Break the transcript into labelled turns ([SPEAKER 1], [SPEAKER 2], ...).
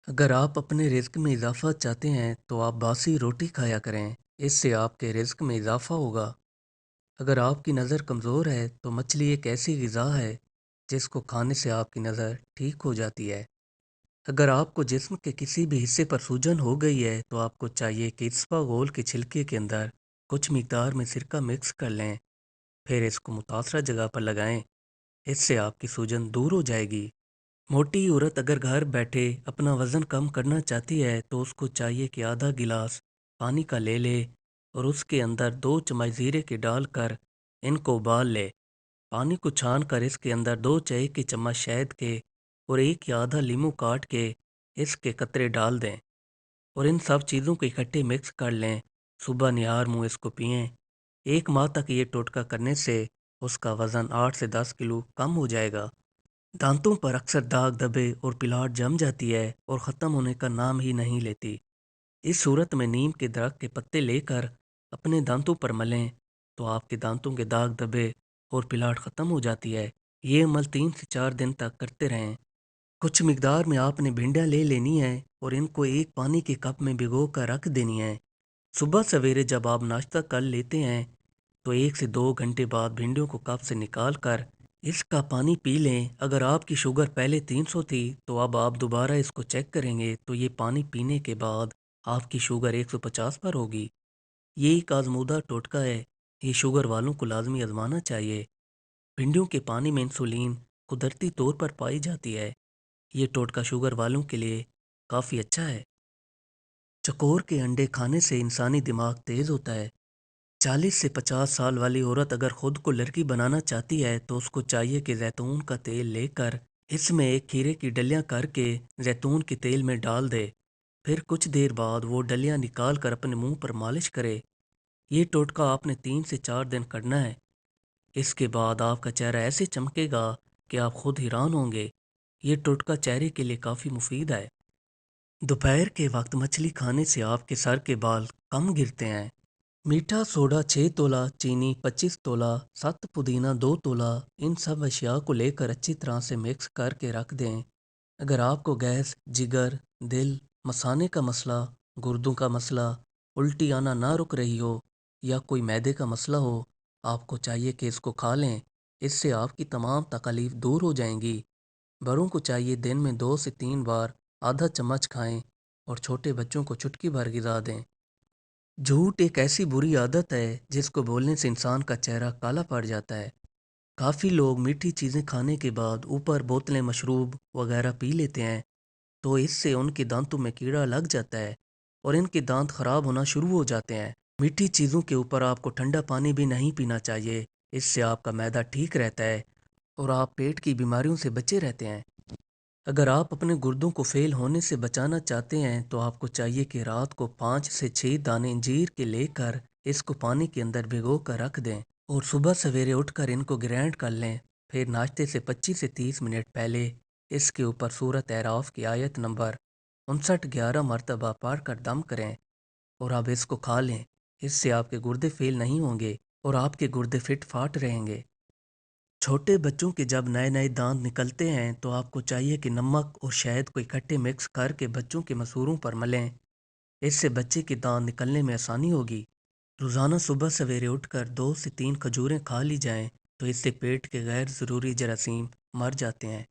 [SPEAKER 1] अगर आप अपने रिज़्क में इज़ाफ़ा चाहते हैं तो आप बासी रोटी खाया करें, इससे आपके रिज़्क में इज़ाफ़ा होगा। अगर आपकी नज़र कमज़ोर है तो मछली एक ऐसी ग़िज़ा है जिसको खाने से आपकी नज़र ठीक हो जाती है। अगर आपको जिस्म के किसी भी हिस्से पर सूजन हो गई है तो आपको चाहिए कि इसबगोल के छिलके के अंदर कुछ मिकदार में सिरका मिक्स कर लें, फिर इसको मुतासरा जगह पर लगाएं। इससे आपकी सूजन दूर हो जाएगी। मोटी औरत अगर घर बैठे अपना वज़न कम करना चाहती है तो उसको चाहिए कि आधा गिलास पानी का ले ले और उसके अंदर 2 चम्मच ज़ीरे के डालकर इनको उबाल ले। पानी को छान कर इसके अंदर 2 चाय के चम्मच शहद के और एक या आधा लीमू काट के इसके कतरे डाल दें और इन सब चीज़ों को इकट्ठे मिक्स कर लें। सुबह निहार मुँह इसको पिएं। 1 माह तक ये टोटका करने से उसका वज़न 8 से 10 किलो कम हो जाएगा। दांतों पर अक्सर दाग धब्बे और पिलाट जम जाती है और ख़त्म होने का नाम ही नहीं लेती। इस सूरत में नीम के दरख्त के पत्ते लेकर अपने दांतों पर मलें तो आपके दांतों के दाग धब्बे और पिलाट ख़त्म हो जाती है। ये अमल 3 से 4 दिन तक करते रहें। कुछ मिकदार में आपने भिंडियाँ ले लेनी है और इनको एक पानी के कप में भिगो कर रख देनी है। सुबह सवेरे जब आप नाश्ता कर लेते हैं तो 1 से 2 घंटे बाद भिंडियों को कप से निकाल कर इसका पानी पी लें। अगर आपकी शुगर पहले 300 थी तो अब आप दोबारा इसको चेक करेंगे तो ये पानी पीने के बाद आपकी शुगर 150 पर होगी। ये एक आजमूदा टोटका है, ये शुगर वालों को लाजमी आजमाना चाहिए। भिंडियों के पानी में इंसुलिन कुदरती तौर पर पाई जाती है। ये टोटका शुगर वालों के लिए काफ़ी अच्छा है। चकोर के अंडे खाने से इंसानी दिमाग तेज़ होता है। 40 से 50 साल वाली औरत अगर ख़ुद को लड़की बनाना चाहती है तो उसको चाहिए कि जैतून का तेल लेकर इसमें एक खीरे की डलियां करके जैतून के तेल में डाल दे। फिर कुछ देर बाद वो डलियां निकाल कर अपने मुंह पर मालिश करे। ये टोटका आपने 3 से 4 दिन करना है। इसके बाद आपका चेहरा ऐसे चमकेगा कि आप खुद हैरान होंगे। ये टोटका चेहरे के लिए काफ़ी मुफीद है। दोपहर के वक्त मछली खाने से आपके सर के बाल कम गिरते हैं। मीठा सोडा 6 तोला, चीनी 25 तोला, 7 पुदीना 2 तोला, इन सब अशिया को लेकर अच्छी तरह से मिक्स करके रख दें। अगर आपको गैस, जिगर, दिल, मसाने का मसला, गुर्दों का मसला, उल्टी आना ना रुक रही हो या कोई मैदे का मसला हो, आपको चाहिए कि इसको खा लें। इससे आपकी तमाम तकलीफ दूर हो जाएंगी। बड़ों को चाहिए दिन में 2 से 3 बार आधा चम्मच खाएं और छोटे बच्चों को चुटकी भर गिरा दें। झूठ एक ऐसी बुरी आदत है जिसको बोलने से इंसान का चेहरा काला पड़ जाता है। काफ़ी लोग मीठी चीज़ें खाने के बाद ऊपर बोतलें मशरूब वगैरह पी लेते हैं तो इससे उनके दांतों में कीड़ा लग जाता है और इनके दांत खराब होना शुरू हो जाते हैं। मीठी चीज़ों के ऊपर आपको ठंडा पानी भी नहीं पीना चाहिए। इससे आपका मैदा ठीक रहता है और आप पेट की बीमारियों से बचे रहते हैं। अगर आप अपने गुर्दों को फेल होने से बचाना चाहते हैं तो आपको चाहिए कि रात को 5 से 6 दाने अंजीर के लेकर इसको पानी के अंदर भिगो कर रख दें और सुबह सवेरे उठकर इनको ग्राइंड कर लें। फिर नाश्ते से 25 से 30 मिनट पहले इसके ऊपर सूरत एराफ की आयत नंबर 59 11 मरतबा पढ़ कर दम करें और आप इसको खा लें। इससे आपके गुर्दे फेल नहीं होंगे और आपके गुर्दे फिट फाट रहेंगे। छोटे बच्चों के जब नए नए दांत निकलते हैं तो आपको चाहिए कि नमक और शहद को इकट्ठे मिक्स करके बच्चों के मसूरों पर मलें। इससे बच्चे के दांत निकलने में आसानी होगी। रोज़ाना सुबह सवेरे उठकर 2 से 3 खजूरें खा ली जाएं तो इससे पेट के गैर ज़रूरी जरासीम मर जाते हैं।